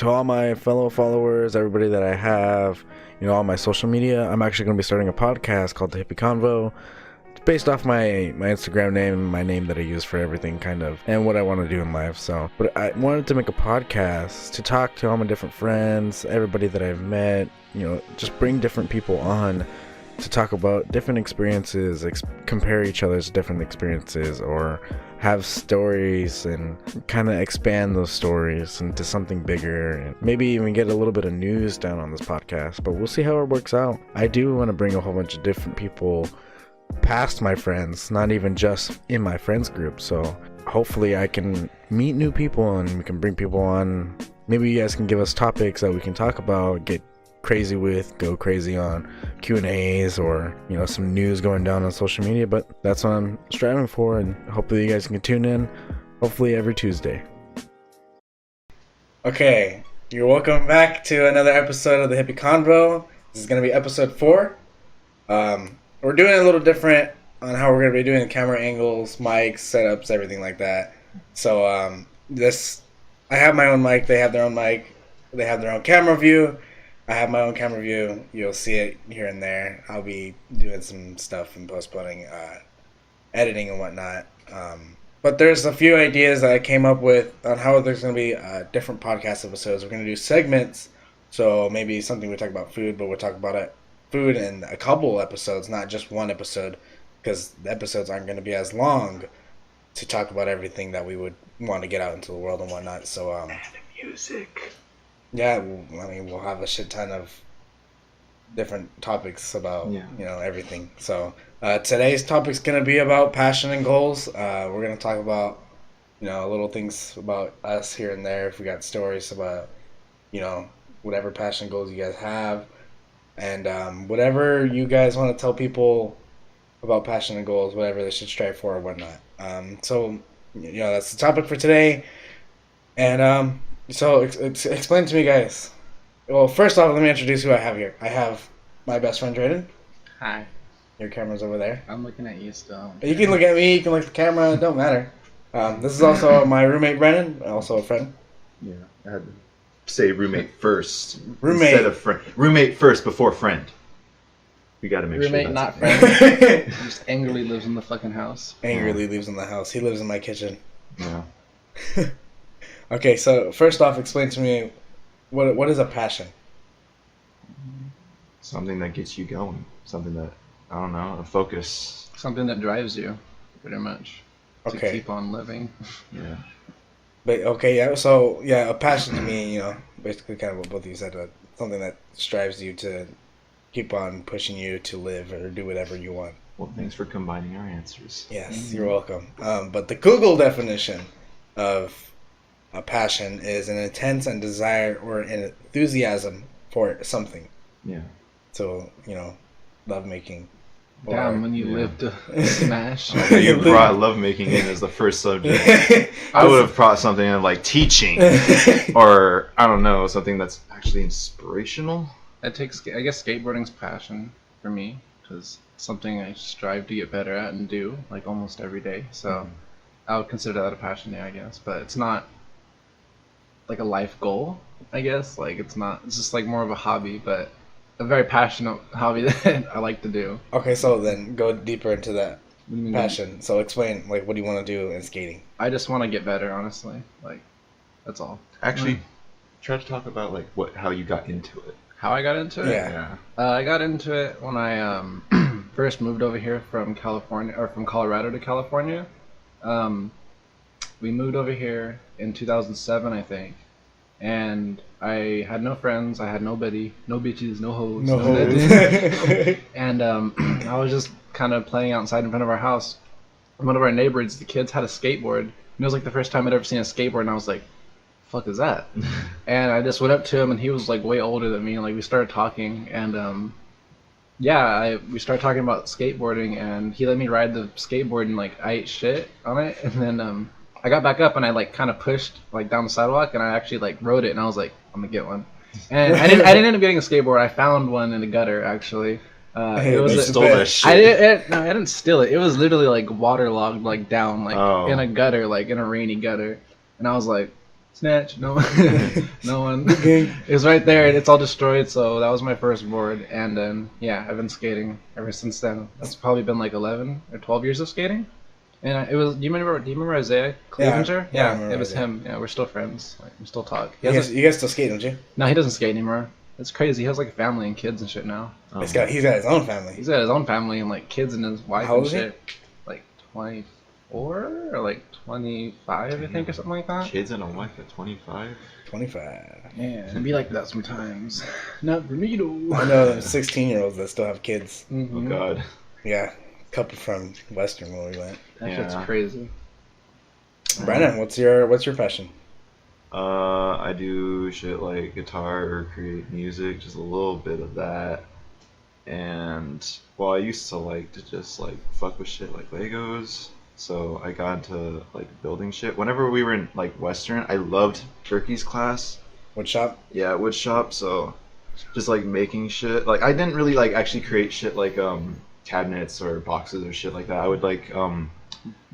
to all my fellow followers, everybody that I have, all my social media, I'm actually going to be starting a podcast called the Hippy Convo. It's based off my Instagram name, my name that I use for everything, kind of, and what I want to do in life. But I wanted to make a podcast to talk to all my different friends, everybody that I've met, just bring different people on to talk about different experiences, compare each other's different experiences, or have stories and kind of expand those stories into something bigger, and maybe even get a little bit of news down on this podcast. But we'll see how it works out. I do want to bring a whole bunch of different people past my friends, not even just in my friends group. So hopefully I can meet new people and we can bring people on. Maybe you guys can give us topics that we can talk about, go crazy on Q&As, or some news going down on social media. But that's what I'm striving for, and hopefully you guys can tune in, hopefully every Tuesday. Okay, you're welcome back to another episode of the Hippy Convo. This is going to be episode 4. We're doing it a little different on how we're going to be doing the camera angles, mics, setups, everything like that. So I have my own mic, they have their own mic, they have their own camera view. I have my own camera view. You'll see it here and there. I'll be doing some stuff and postponing, editing and whatnot. But there's a few ideas that I came up with on how there's going to be different podcast episodes. We're going to do segments. So maybe something we talk about food, but we'll talk about food in a couple episodes, not just one episode, because the episodes aren't going to be as long to talk about everything that we would want to get out into the world and whatnot. So and the music. Yeah, we'll have a shit ton of different topics about, everything. So today's topic's going to be about passion and goals. We're going to talk about, little things about us here and there. If we got stories about, whatever passion and goals you guys have. And whatever you guys want to tell people about passion and goals, whatever they should strive for or whatnot. So that's the topic for today. And, So, explain to me, guys. Well, first off, let me introduce who I have here. I have my best friend, Drayden. Hi. Your camera's over there. I'm looking at you still. You can look at me, you can look at the camera, it don't matter. This is also my roommate, Brennan, also a friend. Yeah, I had to say roommate first. Roommate. Instead of friend. Roommate first before friend. We gotta make roommate, sure not that's friend. Just angrily lives in the fucking house. Angrily lives in the house. He lives in my kitchen. Yeah. Okay, so first off, explain to me, what is a passion? Something that gets you going. Something that, I don't know, a focus. Something that drives you, pretty much. To Okay. keep on living. Yeah. But okay, yeah. So yeah, a passion to me, basically kind of what both of you said, something that strives you to keep on pushing you to live or do whatever you want. Well, thanks for combining our answers. Yes, you're welcome. But the Google definition of a passion is an intense and desire or an enthusiasm for something. Yeah. So lovemaking. Damn, when you live to smash. You brought lovemaking in as the first subject. I would have brought something in like teaching, or I don't know, something that's actually inspirational. I guess skateboarding's passion for me, because it's something I strive to get better at and do like almost every day. So I would consider that a passion, I guess. But it's not like a life goal, I guess. Like it's just like more of a hobby, but a very passionate hobby that I like to do. Okay, so then go deeper into that What do you mean? passion. So explain, what do you want to do in skating? I just want to get better, honestly. Like, that's all. Actually, try to talk about like how you got into it. How I got into it? Yeah. I got into it when I first moved over here from California, or from Colorado to California. We moved over here in 2007, I think, and I had no friends, I had nobody, no bitches, no hoes, No nothing. And I was just kind of playing outside in front of our house. One of our neighbors, the kids had a skateboard, and it was like the first time I'd ever seen a skateboard, and I was like, fuck is that? And I just went up to him, and he was like way older than me, and like we started talking, and we started talking about skateboarding, and he let me ride the skateboard, and like I ate shit on it, and then I got back up and I like kind of pushed like down the sidewalk, and I actually like rode it, and I was like, I'm gonna get one. And I didn't end up getting a skateboard. I found one in the gutter actually. It was You stole that shit. No, I didn't steal it. It was literally like waterlogged, like down, like Oh. in a gutter, like in a rainy gutter. And I was like, snatch. No, no one. It was right there, and it's all destroyed. So that was my first board, and then yeah, I've been skating ever since then. That's probably been like 11 or 12 years of skating. And it was. Do you remember Isaiah Clevenger? Yeah, I remember it was Isaiah. him. Yeah, we're still friends. Like, we still talk. You guys still skate, don't you? No, he doesn't skate anymore. It's crazy. He has like a family and kids and shit now. He's got his own family. He's got his own family and like kids and his wife How and old is he? shit. Like 24 or like 25, I think, or something like that. Kids and a wife at 25. 25. Yeah, it'd be like that sometimes. Not for me though. I know 16-year-olds that still have kids. Oh Mhm. God. Yeah, a couple from Western where we went. That Yeah. shit's crazy. Brandon, what's your passion? I do shit like guitar or create music, just a little bit of that. And well, I used to like to just like fuck with shit like Legos. So I got into like building shit. Whenever we were in like Western, I loved Turkey's class. Wood shop? Yeah, wood shop. So just like making shit. Like I didn't really like actually create shit like cabinets or boxes or shit like that. I would like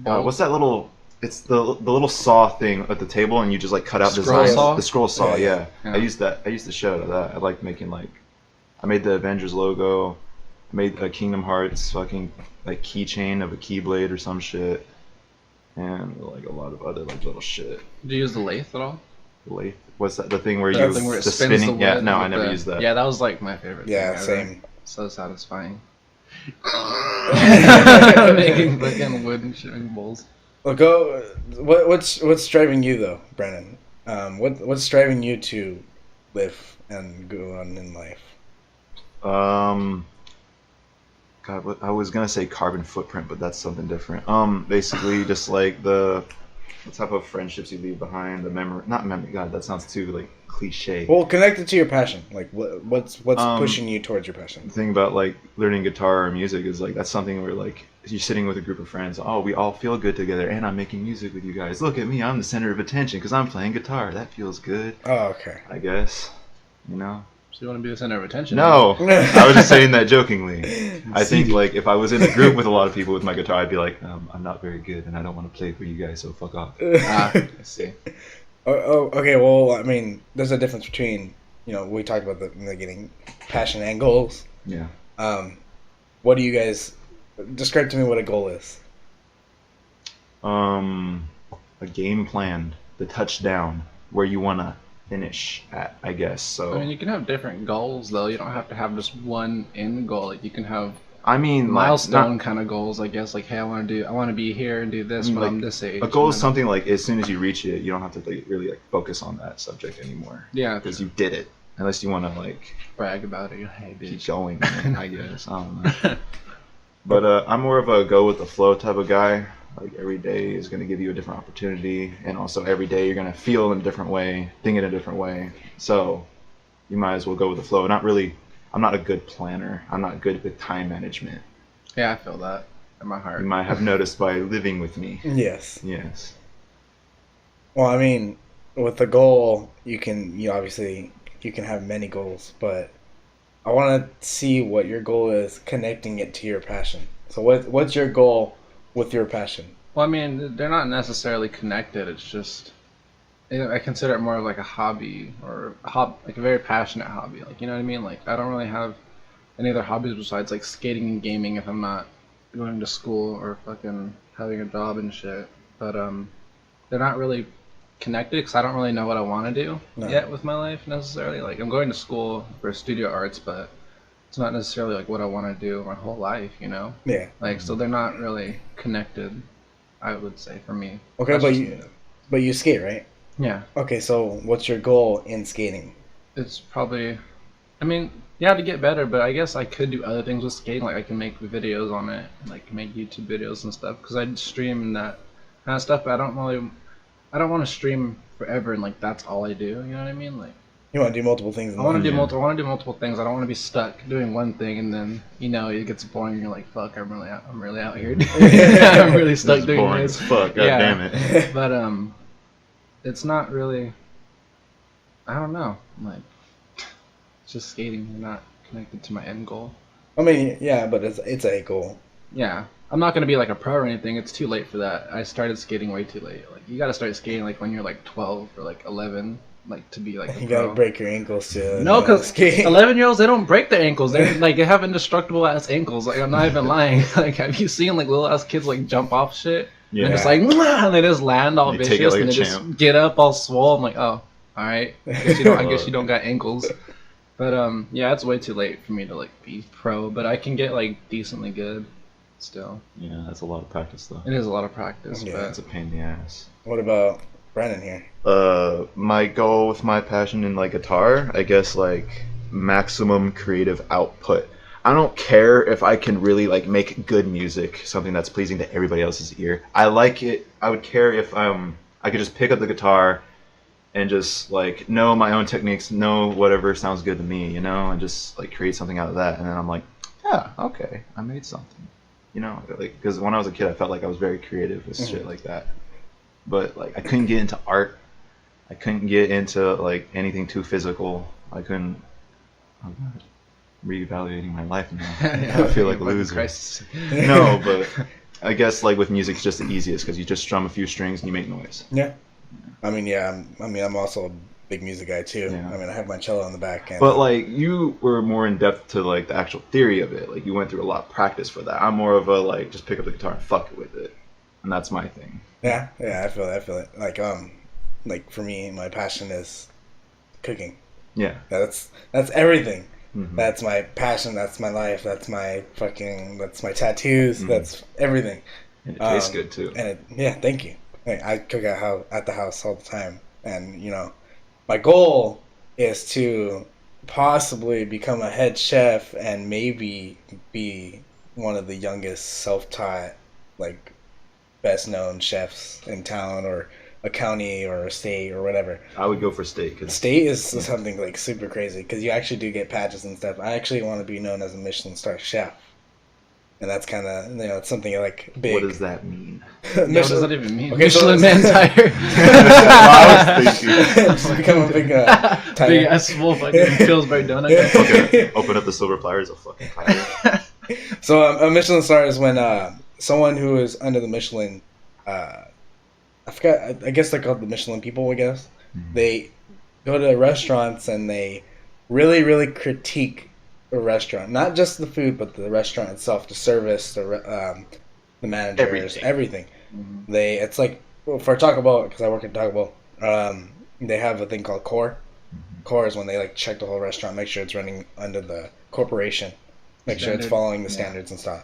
what's that little? It's the little saw thing at the table, and you just like cut out Scroll designs. saw? The scroll saw, Yeah. yeah. I used the shit out of that. I like making like, I made the Avengers logo. I made a Kingdom Hearts fucking like keychain of a Keyblade or some shit, and like a lot of other like little shit. Do you use the lathe at all? Lathe. What's that? The thing where That you thing where it the spins spinning? the Yeah, wood no, I with never the- used that. Yeah, that was like my favorite. Yeah, thing ever. same. So satisfying. Making fucking wooden shitting bowls. Well, what's driving you though, Brandon? What's driving you to live and go on in life? God, what, I was gonna say carbon footprint, but that's something different. Basically, just like the type of friendships you leave behind, the memory, not memory. God, that sounds too like cliche. Well, connected to your passion. Like, what's Um, pushing you towards your passion? The thing about like learning guitar or music is like that's something where like you're sitting with a group of friends. Oh, we all feel good together, and I'm making music with you guys. Look at me, I'm the center of attention because I'm playing guitar. That feels good, Oh, okay. I guess. You know. So you want to be the center of attention? No, I was just saying that jokingly. I think See. like if I was in a group with a lot of people with my guitar, I'd be like, I'm not very good, and I don't want to play for you guys, so fuck off. Ah, I see. Okay. Well, I mean, there's a difference between, we talked about in the beginning, passion and goals. Yeah. What do you guys describe to me what a goal is? A game plan, the touchdown, where you wanna finish at, I guess. So I mean, you can have different goals though. You don't have to have just one end goal. Like you can have I mean, like, milestone kind of goals, I guess. Like, hey, I want to be here and do this when like, I'm this age. a goal is and then- something like as soon as you reach it, you don't have to like, really like focus on that subject anymore Yeah, because you did it. Unless you want to like brag about it. Hey, keep bitch. going, man, I guess. I don't know. But I'm more of a go with the flow type of guy. Like every day is going to give you a different opportunity, and also every day you're going to feel in a different way, think in a different way. So you might as well go with the flow. I'm not a good planner. I'm not good with time management. Yeah, I feel that in my heart. You might have noticed by living with me. Yes. Yes. Well, I mean, with the goal, you obviously you can have many goals, but I want to see what your goal is, connecting it to your passion. So what's your goal with your passion? Well, I mean, they're not necessarily connected. It's just I consider it more of like a hobby or like a very passionate hobby. Like, you know what I mean? Like, I don't really have any other hobbies besides like skating and gaming if I'm not going to school or fucking having a job and shit. But they're not really connected because I don't really know what I want to do No. yet with my life necessarily. Like, I'm going to school for studio arts, but it's not necessarily like what I want to do my whole life, you know? Yeah. Like, so they're not really connected, I would say, for me. Okay, That's but just- you skate, right? Yeah, Okay, so what's your goal in skating? it's probably, I mean, yeah, to get better, but I guess I could do other things with skating. Like, I can make videos on it, like make YouTube videos and stuff, because I'd stream and that kind of stuff, but I don't want to stream forever and like that's all I do, you know what I mean? Like, You want to do multiple things in I want life? to do Yeah. I want to do multiple things. I don't want to be stuck doing one thing and then it gets boring. And you're like, fuck, I'm really out here. I'm really stuck It's doing boring this. as fuck. God Yeah. damn it. But it's not really. I don't know. Like, it's just skating. You're not connected to my end goal. I mean, yeah, but it's a goal. Yeah. I'm not gonna be like a pro or anything. It's too late for that. I started skating way too late. Like you gotta start skating like when you're like 12 or like 11, like to be like a You pro. gotta break your ankles to No, because skate. 11-year-olds they don't break their ankles. They like they have indestructible ass ankles. Like I'm not even lying. Like have you seen like little ass kids like jump off shit? Yeah. And just like "Mwah," and they just land all They vicious take it like and a they champ. just get up all swole. I'm like, oh, all right. I guess you don't got ankles. But yeah, it's way too late for me to like be pro. But I can get like decently good still. Yeah, that's a lot of practice though. It is a lot of practice. Yeah. But It's a pain in the ass. What about Brennan here? My goal with my passion in like guitar, I guess like maximum creative output. I don't care if I can really like make good music, something that's pleasing to everybody else's ear. I like it. I would care if I could just pick up the guitar and just like know my own techniques, know whatever sounds good to me, you know, and just like create something out of that. And then I'm like, yeah, okay, I made something, you know, like because when I was a kid, I felt like I was very creative with shit like that. But like I couldn't get into art. I couldn't get into like anything too physical. I couldn't. I'm reevaluating my life now. I feel like a loser. Christ. No, but I guess like with music, it's just the easiest because you just strum a few strings and you make noise. Yeah. I mean, yeah. I'm also a big music guy too. Yeah. I mean, I have my cello in the back. And But like you were more in depth to like the actual theory of it. Like you went through a lot of practice for that. I'm more of a like just pick up the guitar and fuck it with it, and that's my thing. yeah, I feel it. Like for me, my passion is cooking. Yeah. That's everything. Mhm. That's my passion. That's my life. That's my tattoos. That's everything. And it tastes good too. And thank you. I cook at the house all the time, and you know, my goal is to possibly become a head chef and maybe be one of the youngest self-taught, like, best-known chefs in town or a county or a state or whatever. I would go for steak. 'Cause State is something like super crazy because you actually do get patches and stuff. I actually want to be known as a Michelin star chef, and that's kind of it's something like big. what does that mean? What does that even mean? Okay, so Michelin Man tire. I was thinking. Just become a big tire. Big ass full fucking Pillsbury donut. Okay, open up the silver pliers of fucking tire. So a Michelin star is when someone who is under the Michelin, I forgot. I guess they're called the Michelin people. I guess they go to restaurants and they really, really critique a restaurant, not just the food, but the restaurant itself, the service, the managers, everything. It's like for Taco Bell, because I work at Taco Bell. They have a thing called core. Core is when they like check the whole restaurant, make sure it's running under the corporation, make sure it's following the standards and stuff.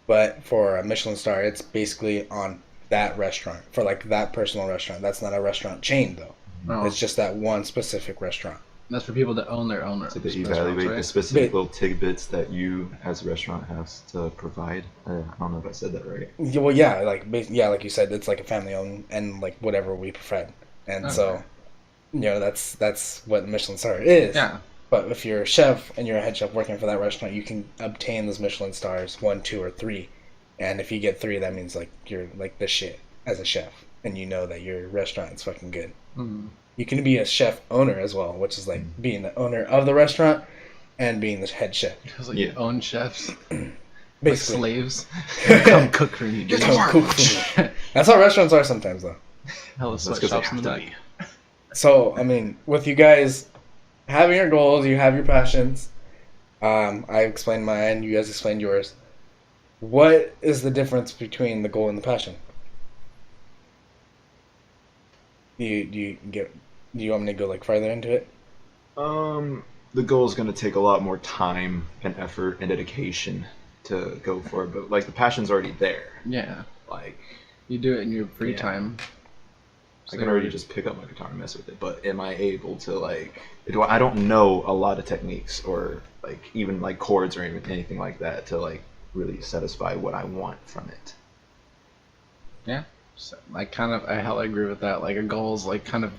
But for a Michelin star, it's basically on that restaurant, for like that personal restaurant. That's not a restaurant chain though. Oh. It's just that one specific restaurant. That's for people that own their own. So they restaurants, evaluate right? the specific little tidbits that you as a restaurant has to provide. I don't know if I said that right. Yeah, well, yeah, like you said, it's like a family owned and like whatever we prefer. And so, you know, that's what Michelin star is. Yeah. But if you're a chef and you're a head chef working for that restaurant, you can obtain those Michelin stars 1, 2, or 3. And if you get 3, that means like you're like the shit as a chef, and you know that your restaurant is fucking good. Mm. You can be a chef owner as well, which is like being the owner of the restaurant and being the head chef. It's like you own chefs, like Basically, slaves. Come cook for me, dude. Come cook for me. That's how restaurants are sometimes, though. Hella That's because they sweatshops in have the to back. be. So, I mean, with you guys having your goals, you have your passions. I explained mine, you guys explained yours. What is the difference between the goal and the passion? Do you want me to go like farther into it? The goal is going to take a lot more time and effort and dedication to go for it, but like the passion's already there. Yeah, Like you do it in your free Yeah. time. I can already just pick up my guitar and mess with it, but am I able to like? I don't know a lot of techniques or like even like chords or anything like that to like really satisfy what I want from it. Yeah, so I hella agree with that. Like a goal is like kind of,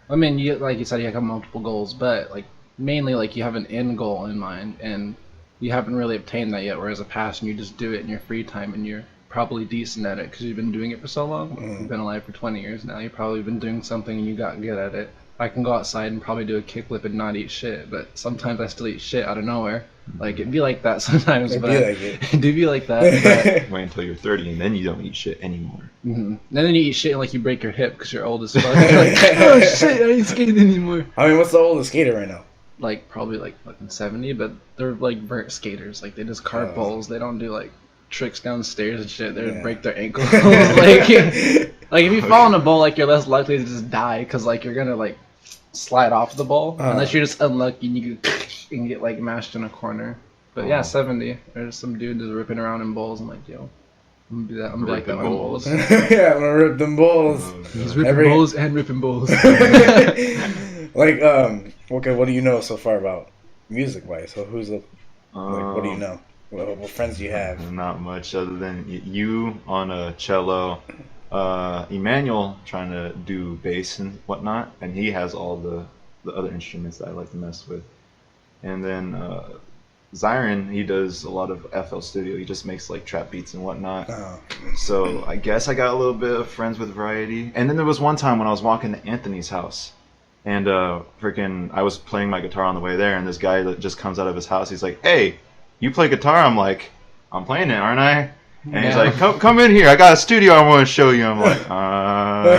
I mean, you like you said, you have multiple goals, but like mainly like you have an end goal in mind, and you haven't really obtained that yet. Whereas a passion, you just do it in your free time, and you're probably decent at it because you've been doing it for so long. You've been alive for 20 years now. You've probably been doing something and you got good at it. I can go outside and probably do a kickflip and not eat shit, but sometimes I still eat shit out of nowhere. Like it'd be like that sometimes, It'd but be like it. it'd be like that. Wait until you're 30 and then you don't eat shit anymore. But, And then you eat shit and like you break your hip because you're old as fuck. You're like, oh shit, I ain't skating anymore. I mean, what's the oldest skater right now? Like probably like fucking 70, but they're like vert skaters. Like they just cart bowls. They don't do like tricks downstairs and shit. They break their ankles. like if you fall in a bowl, like you're less likely to just die because like you're gonna like slide off the bowl unless you're just unlucky and you get like mashed in a corner. But yeah, 70. There's some dude just ripping around in bowls. I'm like, yo, I'm gonna do that. I'm gonna be like that in bowls. Yeah, I'm gonna rip them bowls. He's ripping bowls and ripping bowls. Like, okay, what do you know so far about music-wise? So who's the, like, what do you know? What friends do you have? Not much other than you on a cello, Emmanuel trying to do bass and whatnot, and he has all the other instruments that I like to mess with. And then Zyron, he does a lot of FL Studio. He just makes like trap beats and whatnot. Oh. So I guess I got a little bit of friends with variety. And then there was one time when I was walking to Anthony's house, and I was playing my guitar on the way there, and this guy that just comes out of his house. He's like, "Hey, you play guitar?" I'm like, "I'm playing it, aren't I?" And he's like, "Come in here. I got a studio I want to show you." I'm like,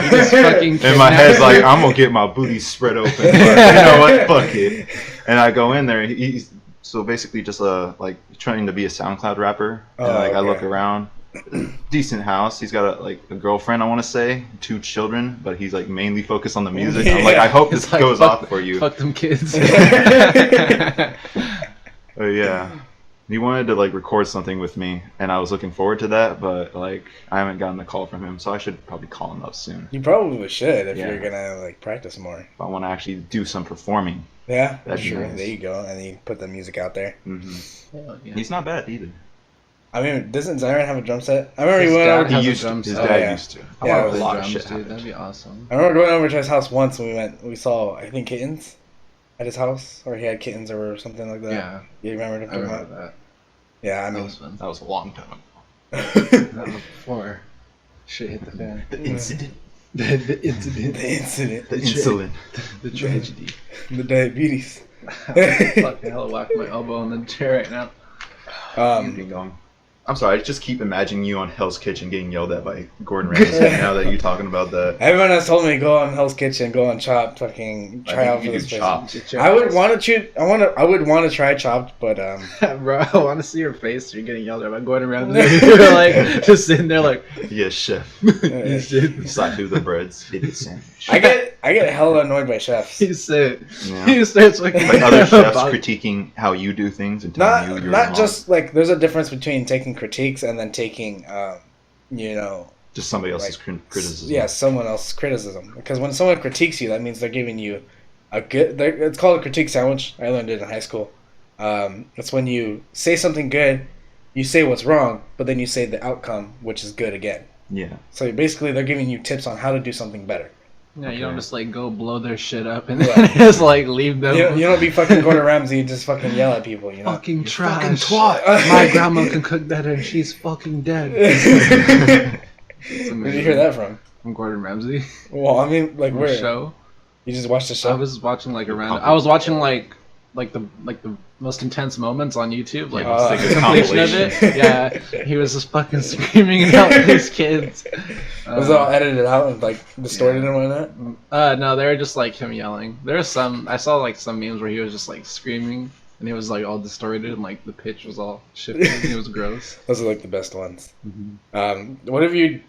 He just fucking in my head's like, I'm gonna get my booty spread open. But you know what? Fuck it. And I go in there. He's so basically just like trying to be a SoundCloud rapper. And like I look around, decent house. He's got a girlfriend, I want to say, 2 children, but he's like mainly focused on the music. I'm like, I hope this like, goes off for you. Fuck them kids. Yeah. He wanted to like record something with me, and I was looking forward to that, but like I haven't gotten a call from him, so I should probably call him up soon. You probably should if you're gonna like practice more. If I want to actually do some performing. Yeah, that'd be nice. There you go, and then you put the music out there. Mm-hmm. He's not bad either. I mean, doesn't Zyron have a drum set? I remember he went over. His dad used to. Yeah, a lot of shit happened. That'd be awesome. I remember going over to his house once and we saw, I think, kittens at his house, or he had kittens or something like that. Yeah. You remember him I remember that. Yeah, I mean, that was a long time ago. That was before shit hit the fan. The incident. The incident. The incident. The insulin. The tragedy. The diabetes. Fucking hell, whack my elbow on the chair right now. I'm sorry, I just keep imagining you on Hell's Kitchen getting yelled at by Gordon Ramsay now that you're talking about that. Everyone has told me to go on Hell's Kitchen, go on Chopped, fucking try out for this place. Chopped. I would want to I would want to try Chopped, but bro, I want to see your face. You're getting yelled at by Gordon Ramsay. You're like just sitting there like, yes, chef. Yes, dude. Slide through the breads. Did it sandwich. I get hella annoyed by chefs. He said, Yeah. he starts like other chefs critiquing how you do things and telling you you're not wrong. just like there's a difference between taking critiques and then taking just somebody else's criticism. Yeah, someone else's criticism. Because when someone critiques you, that means they're giving you a good. It's called a critique sandwich. I learned it in high school. It's when you say something good, you say what's wrong, but then you say the outcome, which is good again. Yeah. So basically, they're giving you tips on how to do something better. Yeah, you don't just like go blow their shit up and then just like leave them. You don't be fucking Gordon Ramsay and just fucking yell at people. You know. Fucking trash. Fucking twat. My grandma can cook better and she's fucking dead. Where did you hear that from? From Gordon Ramsay. Well, I mean, like where? Show. You just watched the show? I was watching like a random. I was watching like the most intense moments on YouTube, like the completion of it. Yeah, he was just fucking screaming about these kids. Was it all edited out and like distorted and whatnot? No, they were just like him yelling. There was some. I saw like some memes where he was just like screaming and he was like all distorted and like the pitch was all shifted. It was gross. Those are like the best ones. Mm-hmm. What have you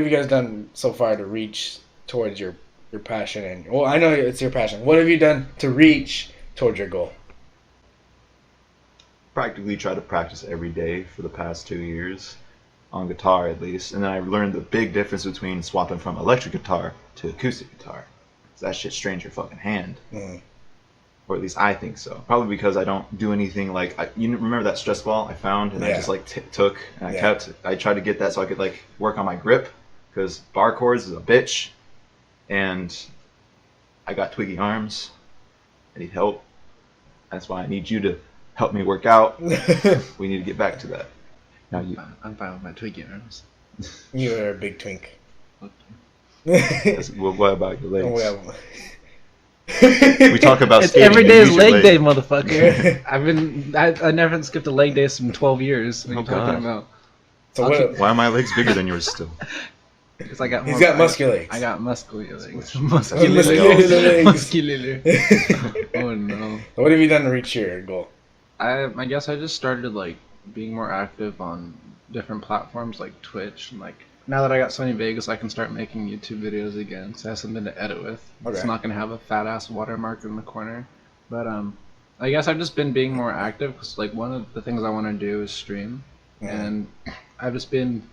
guys done so far to reach towards your passion? And well, I know it's your passion. What have you done to reach towards your goal? Practically try to practice every day for the past 2 years, on guitar at least, and then I learned the big difference between swapping from electric guitar to acoustic guitar. That shit strains your fucking hand, or at least I think so. Probably because I don't do anything like you remember that stress ball I found and I just like took and I kept. I tried to get that so I could like work on my grip because bar chords is a bitch, and I got twiggy arms. I need help. That's why I need you to help me work out. We need to get back to that. Now I'm fine with my twiggy arms. You are a big twink. what about your legs? Well, We talk about It's skating. every you day is use your leg day, motherfucker. I never skipped a leg day in 12 years. What are you talking about? So I'll what? keep- Why are my legs bigger than yours still? Because I got He's more, got muscular legs. I got muscular legs. Muscular Muscular legs. Muscular. Oh no. What have you done to reach your goal? I guess I just started like being more active on different platforms like Twitch and like now that I got Sony Vegas I can start making YouTube videos again so I have something to edit with. It's Okay. not gonna have a fat ass watermark in the corner. But I guess I've just been being more active because like one of the things I want to do is stream and I've just been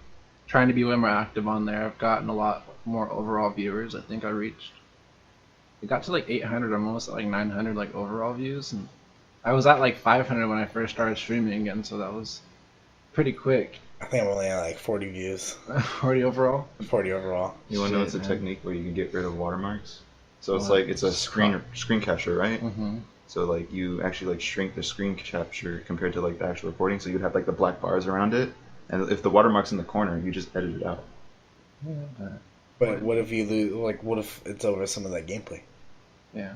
trying to be way more active on there. I've gotten a lot more overall viewers. I think it got to like 800. I'm almost at like 900 like overall views and I was at like 500 when I first started streaming again, so that was pretty quick. I think I'm only at like 40 views. 40 overall. 40 overall. You want to know Shit, it's a man. technique where you can get rid of watermarks? So it's What? like it's a screen capture, right? Mm-hmm. So like you actually like shrink the screen capture compared to like the actual recording. So you'd have like the black bars around it, and if the watermark's in the corner, you just edit it out. But what if you lose? Like, what if it's over some of that gameplay? Yeah.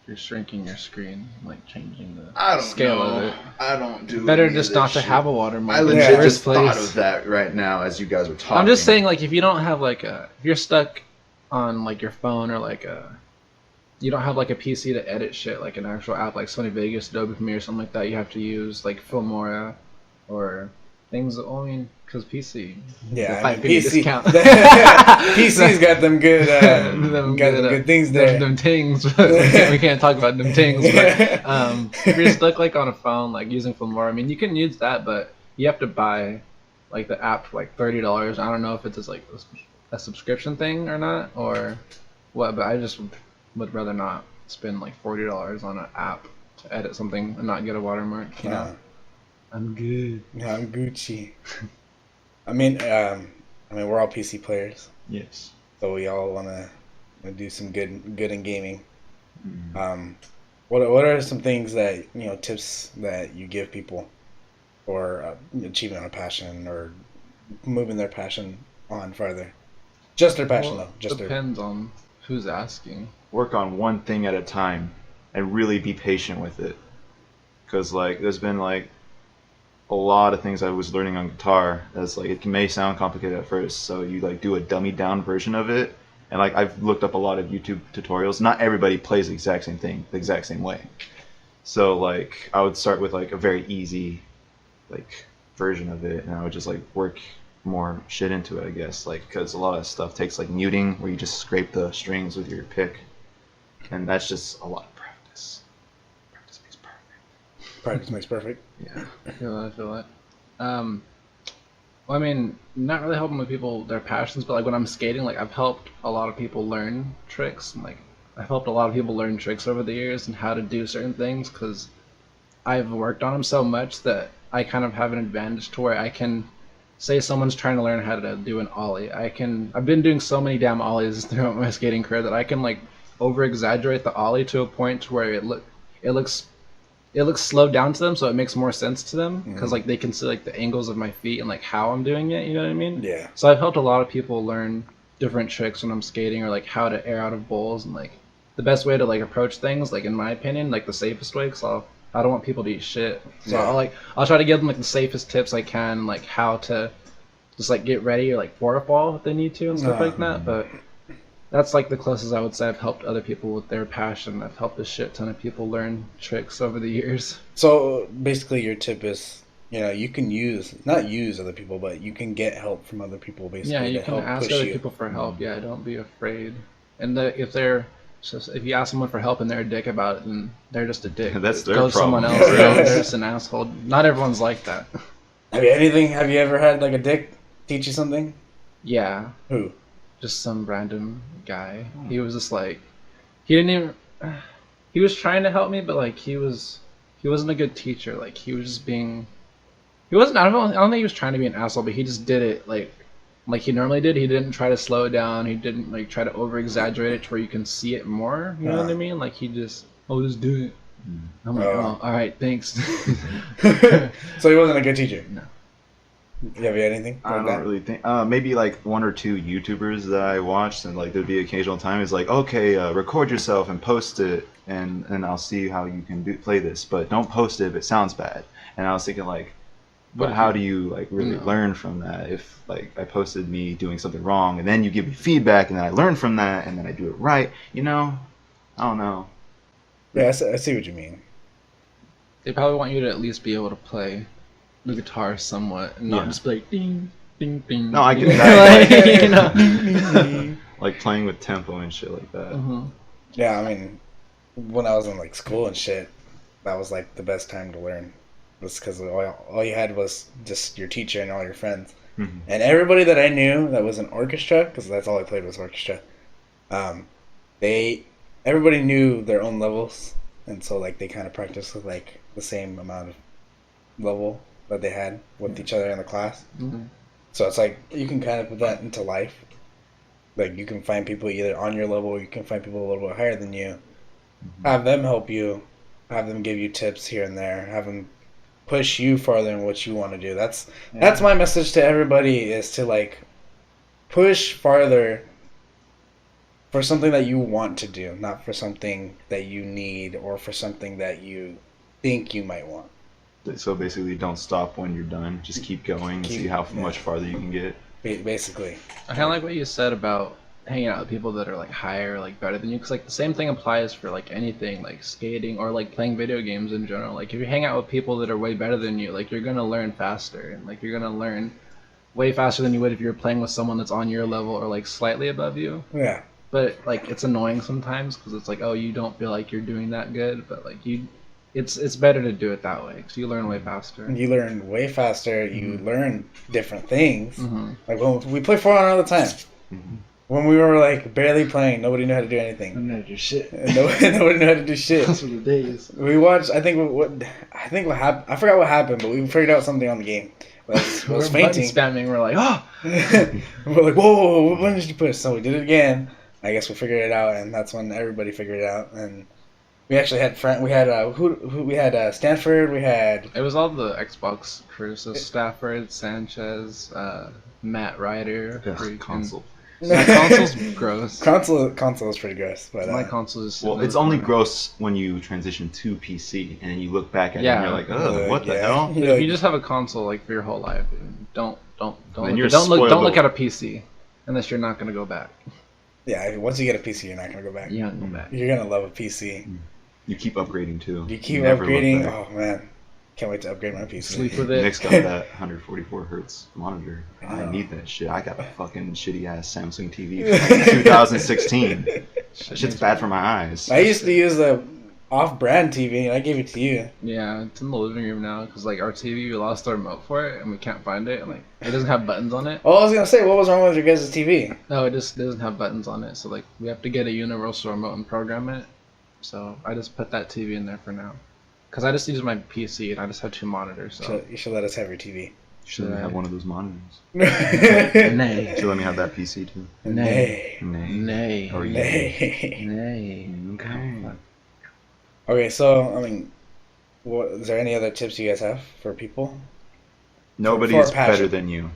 You're shrinking your screen, like changing the I don't scale know. of it. I don't do. Better any of just this not to shit. have a watermark I in the legit first just thought place. of that right now as you guys were talking. I'm just saying, like, if you don't have like if you're stuck on like your phone or like you don't have like a PC to edit shit, like an actual app like Sony Vegas, Adobe Premiere, something like that. You have to use like Filmora or things. I mean, because PC. Yeah, the I mean, $5.50 PC. discount. PC's got them good, got them good things there. Them tings. We can't talk about them tings. But if you're stuck like on a phone, like using Filmora, I mean, you can use that, but you have to buy like the app for like $30. I don't know if it's just like a subscription thing or not, or what. But I just would rather not spend like $40 on an app to edit something and not get a watermark. You know, I'm good. No, I'm Gucci. I mean, we're all PC players, Yes. so we all want to do some good in gaming. What are some things that tips that you give people for achieving a passion or moving their passion on farther? Just their passion, Well, though. Just their. depends on who's asking. Work on one thing at a time and really be patient with it. Because like there's been like a lot of things I was learning on guitar that's like it may sound complicated at first, so you like do a dummied down version of it, and like I've looked up a lot of YouTube tutorials. Not everybody plays the exact same thing the exact same way, so like I would start with like a very easy like version of it, and I would just like work more shit into it, I guess, like because a lot of stuff takes like muting where you just scrape the strings with your pick, and that's just a lot of practice. Practice makes perfect. Practice makes perfect. Yeah. I feel that. Well, I mean, not really helping with people their passions, but like when I'm skating, like I've helped a lot of people learn tricks, and like I've helped a lot of people learn tricks over the years and how to do certain things because I've worked on them so much that I kind of have an advantage to where I can say someone's trying to learn how to do an ollie. I've been doing so many damn ollies throughout my skating career that I can like over exaggerate the ollie to a point to where it looks slowed down to them, so it makes more sense to them because like they can see like the angles of my feet and like how I'm doing it. You know what I mean? Yeah. So I've helped a lot of people learn different tricks when I'm skating or like how to air out of bowls and like the best way to like approach things. Like in my opinion, like the safest way. Because I don't want people to eat shit. So Yeah. I'll try to give them like the safest tips I can, like how to just like get ready or like for a fall if they need to and stuff like that. But that's like the closest I would say I've helped other people with their passion. I've helped a shit ton of people learn tricks over the years. So basically, your tip is, you can not use other people, but you can get help from other people. Basically, Yeah, you to can help ask push other you. people for help. Yeah, don't be afraid. And if you ask someone for help and they're a dick about it, then they're just a dick. That's their Go to someone problem. else. They're just an asshole. Not everyone's like that. Have you ever had like a dick teach you something? Yeah, Who? just some random guy. He was just like, he didn't even. He was trying to help me, but like he wasn't a good teacher. Like he was just being. He wasn't. I don't think he was trying to be an asshole, but he just did it like he normally did. He didn't try to slow it down. He didn't like try to over exaggerate it to where you can see it more. You know what I mean? Like he just, just do it. I'm like, oh, all right, thanks. So he wasn't a good teacher. You have anything I like don't that? really think. Maybe like one or two YouTubers that I watched, and like there'd be occasional time. It's like, okay, record yourself and post it, and I'll see how you can play this, but don't post it if it sounds bad. And I was thinking like, But but if how you- do you like really No. learn from that? If like I posted me doing something wrong, and then you give me feedback, and then I learn from that, and then I do it right. You know, I don't know. Yeah, I see what you mean. They probably want you to at least be able to play the guitar somewhat, and not Yeah. just be like ding, ding, ding. No, I ding. get that. Like, you know. Like playing with tempo and shit like that. Mhm. Yeah, I mean, when I was in like school and shit, that was like the best time to learn. Was because all you had was just your teacher and all your friends, Mhm. and everybody that I knew that was in orchestra, because that's all I played was orchestra. Um, everybody knew their own levels, and so like they kind of practiced with like the same amount of level that they had with each other in the class. Mhm. So it's like you can kind of put that into life. Like you can find people either on your level, or you can find people a little bit higher than you. Have them help you, have them give you tips here and there, have them push you farther in what you want to do. That's my message to everybody, is to like push farther for something that you want to do, not for something that you need or for something that you think you might want. So basically, don't stop when you're done. Just keep going and see how much farther you can get. Basically. I kind of like what you said about hanging out with people that are like higher, like better than you, because like the same thing applies for like anything, like skating or like playing video games in general. Like if you hang out with people that are way better than you, like you're gonna learn faster, and like you're gonna learn way faster than you would if you were playing with someone that's on your level or like slightly above you. Yeah. But like it's annoying sometimes because it's like, oh, you don't feel like you're doing that good, but like it's better to do it that way because you learn way faster. You learn way faster. You learn different things. Mm-hmm. Like when we play 4 on all the time. Mhm. When we were like barely playing, nobody knew how to do anything. I'm gonna do shit. Nobody knew how to do shit. Those were the days. We watched. I think what happened. I forgot what happened, but we figured out something on the game. Was We're button fainting. spamming. We're like, oh, We're like, whoa, what button did you push? So we did it again. I guess we figured it out, and that's when everybody figured it out. And we actually had we had who we had Stanford. We had it was all the Xbox crew. So Stafford, Sanchez, Matt Ryder. Ugh, freaking- console. My console's gross. console is pretty gross, but My console is. Well, it's only gross when you transition to PC and then you look back at it Yeah. and you're like, oh, what the yeah. hell? You're If like, you just have a console like for your whole life, don't Then you're don't spoiled. look at a PC unless you're not gonna go back. yeah, once you get a PC, you're not gonna go back. You don't go back. You're gonna love a PC. You keep upgrading too. You keep never look upgrading. back. Oh man, can't wait to upgrade my PC. Sleep with it. Nick's got that 144 hertz monitor. I Oh. need that shit. I got a fucking shitty ass Samsung TV from 2016. That shit's bad for my eyes. I used to use the off-brand TV, and I gave it to you. Yeah, it's in the living room now because like our TV, we lost the remote for it and we can't find it. And, like it doesn't have buttons on it. Oh, I was gonna say, what was wrong with your guys' TV? No, it just doesn't have buttons on it. So like we have to get a universal remote and program it. So I just put that TV in there for now. Cause I just use my PC and I just have 2 monitors. So You should let us have your TV. Should let me have one of those monitors. nay, Should let me have that PC too. Nay. Nay. nay, Or Nay. nay. Okay. Okay, so I mean, what is there any other tips you guys have for people? Nobody's For passion. better than you.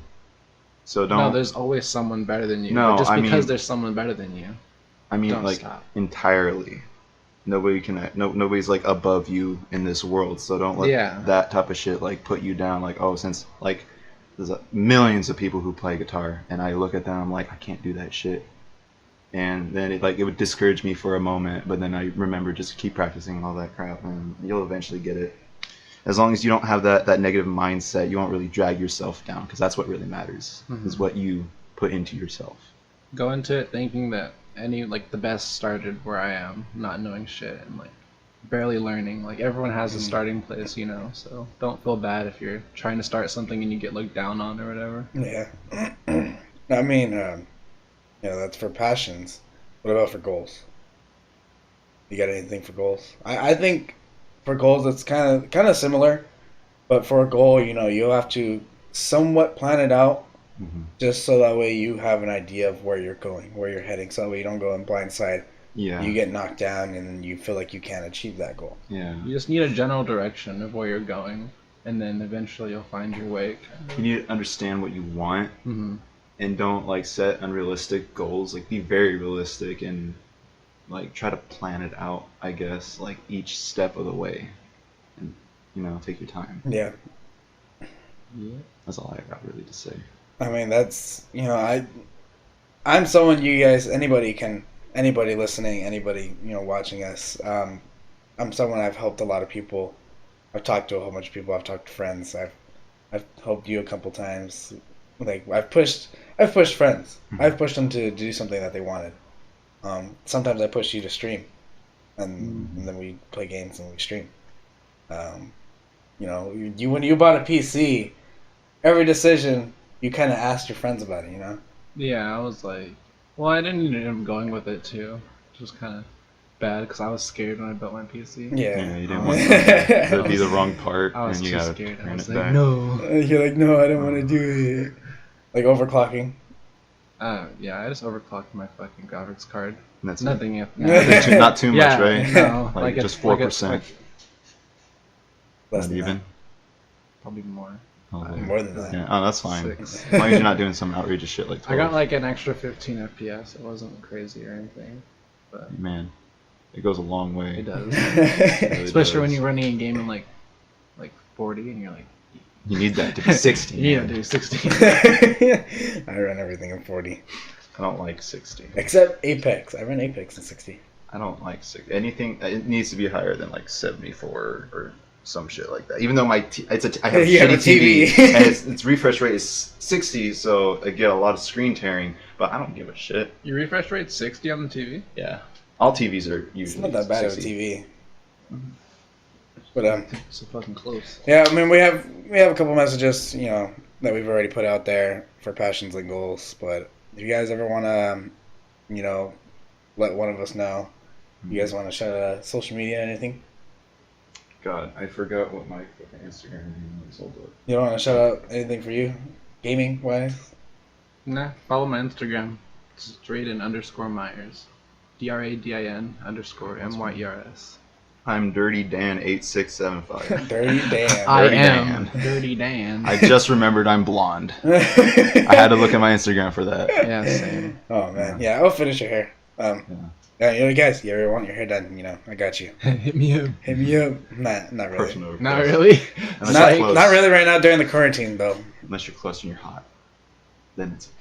So don't. No, there's always someone better than you. No, But just I because mean- there's someone better than you. I mean, Don't like stop. entirely. Nobody can. Nobody's like above you in this world. So don't let Yeah. that type of shit like put you down. Like, oh, since like there's millions of people who play guitar, and I look at them, I'm like, I can't do that shit. And then it would discourage me for a moment, but then I remember just keep practicing and all that crap, and you'll eventually get it. As long as you don't have that negative mindset, you won't really drag yourself down, because that's what really matters. Is what you put into yourself. Go into it thinking that the best started where I am, not knowing shit and like barely learning. Like everyone has a starting place, you know. So don't feel bad if you're trying to start something and you get looked down on or whatever. Yeah. I mean, that's for passions. What about for goals? You got anything for goals? I think for goals it's kind of similar, but for a goal, you'll have to somewhat plan it out, just so that way you have an idea of where you're going, where you're heading, so that way you don't go in blindside. Yeah. You get knocked down and then you feel like you can't achieve that goal. Yeah. You just need a general direction of where you're going. and then eventually you'll find your way. You need to understand what you want, Mm-hmm. and don't like set unrealistic goals. Like be very realistic and like try to plan it out. I guess like each step of the way, and take your time. Yeah. Yeah. That's all I got really to say. I mean, that's, I'm someone you guys, anybody listening, anybody, watching us, I'm someone, I've helped a lot of people. I've talked to a whole bunch of people. I've talked to friends. I've helped you a couple times. Like, I've pushed friends. Mm-hmm. I've pushed them to do something that they wanted. Sometimes I push you to stream, and then we play games and we stream. When you bought a PC, every decision you kind of asked your friends about it. Yeah, I was like, well, I didn't end up going with it too, which was kind of bad because I was scared when I built my PC. Yeah. You didn't want something to be the wrong part, I was and you too gotta scared. I turn was it like, back. no. You're like, no, I don't want to do it. Like overclocking. Yeah, I just overclocked my fucking graphics card. And that's Nothing yet. not too much, Yeah, right? no, like like just it's- like 4%. it's Less Not than even. Probably more. Oh, that. More than that. yeah. Oh, that's fine. 6. As long as you're not doing some outrageous shit like 12. I got like an extra 15 FPS. It wasn't crazy or anything, but Man, it goes a long way. it does. It really Especially when does. you're running a game in like 40 and you're like, You need that to be 60. you need to man. do 60. I run everything in 40. I don't like 60. Except Apex. I run Apex in 60. I don't like 60. Anything, it needs to be higher than like 74 or some shit like that. Even though I have a You have shitty a TV. TV and its refresh rate is 60, so I get a lot of screen tearing, but I don't give a shit. Your refresh rate's 60 on the TV? Yeah. All TVs are It's usually not that bad of a 60. TV. But So fucking close. yeah, I mean we have a couple messages, that we've already put out there for passions and goals. But if you guys ever want to, let one of us know, you guys want to shout out social media or anything? God, I forgot what my fucking Instagram name was. Hold up. You don't want to shout out anything for you, gaming wise? Nah, follow my Instagram. It's Drayden_Myers. DRADIN_MYERS. I'm Dirty Dan 8675. Dirty damn. I Dirty am Dan. Dirty Dan. I just remembered I'm blonde. I had to look at my Instagram for that. Yeah, same. Oh man, yeah, I'll finish your hair. Guys, you ever want your hair done? I got you. Hit me up. Hit me up. Not really. Personal Not request. really. Unless Not, you're close. not really right now during the quarantine though. Unless you're close and you're hot, then it's okay.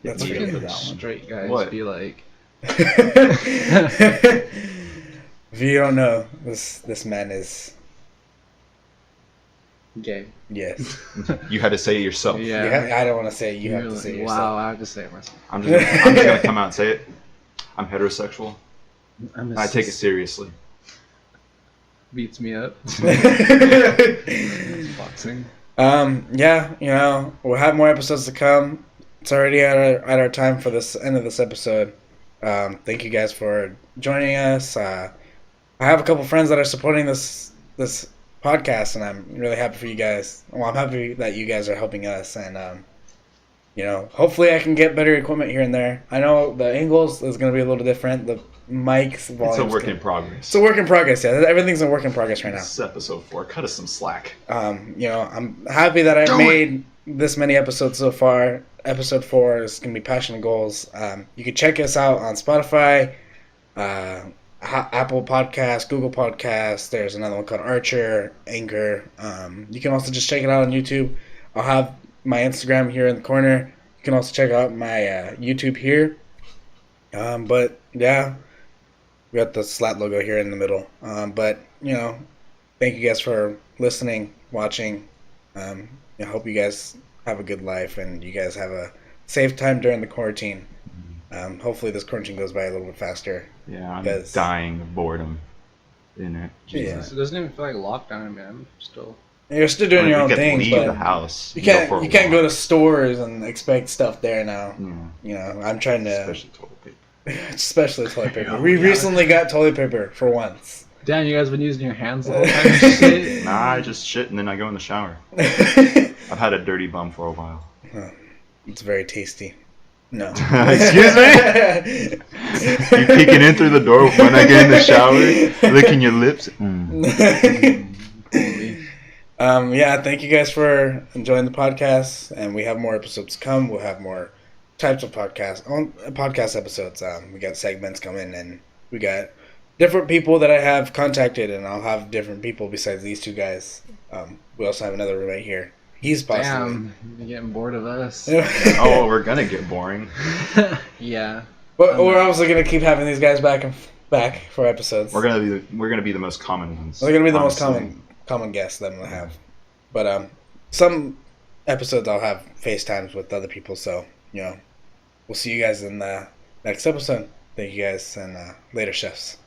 That's Yeah, true. for Fucking that one. straight guys What? be like, If you don't know, this man is gay. yes. You had to say it yourself. Yeah. I don't want to say it. You have You're to say it like, yourself. wow, I have to say it myself. I'm just gonna come out and say it. I'm heterosexual. I take it seriously. Beats me up. Boxing. Yeah, we'll have more episodes to come. It's already at our time for this end of this episode. Thank you guys for joining us. I have a couple friends that are supporting this podcast, and I'm really happy for you guys. Well, I'm happy that you guys are helping us, and hopefully I can get better equipment here and there. I know the angles is going to be a little different. The mics, It's volumes a work in It's progress. a work in progress. Yeah, everything's a work in progress right now. This is episode 4. Cut us some slack. I'm happy that I've made this many episodes so far. Episode 4 is going to be Passion and Goals. You can check us out on Spotify, Apple Podcasts, Google Podcasts. There's another one called Archer, Anchor. You can also just check it out on YouTube. I'll have my Instagram here in the corner. You can also check out my YouTube here. But yeah, we got the slat logo here in the middle. But thank you guys for listening, watching. I hope you guys have a good life and you guys have a safe time during the quarantine. Hopefully this quarantine goes by a little bit faster. Yeah, I'm Because- dying of boredom in it. Yeah. Jesus. It doesn't even feel like lockdown, man. I'm still. You're still doing your You own can thing, leave the but house. you go can't for a go walk. to stores and expect stuff there now. Yeah, I'm trying to, especially toilet paper. especially toilet paper. Oh, We yeah. recently got toilet paper for once. Damn, you guys been using your hands the whole time and shit. Nah, I just shit and then I go in the shower. I've had a dirty bum for a while. It's very tasty. No. Excuse me? You peeking in through the door when I get in the shower, licking your lips. Holy. Yeah, thank you guys for enjoying the podcast, and we have more episodes to come. We'll have more types of podcast episodes. We got segments coming, and we got different people that I have contacted, and I'll have different people besides these two guys. We also have another roommate here. He's possibly. Damn, you're getting bored of us. Oh, we're gonna get boring. Yeah. But we're also gonna keep having these guys back for episodes. We're gonna be the most common ones. They're gonna be the most honestly. common guests that we'll have. But some episodes I'll have FaceTimes with other people. So we'll see you guys in the next episode. Thank you guys, and later, chefs.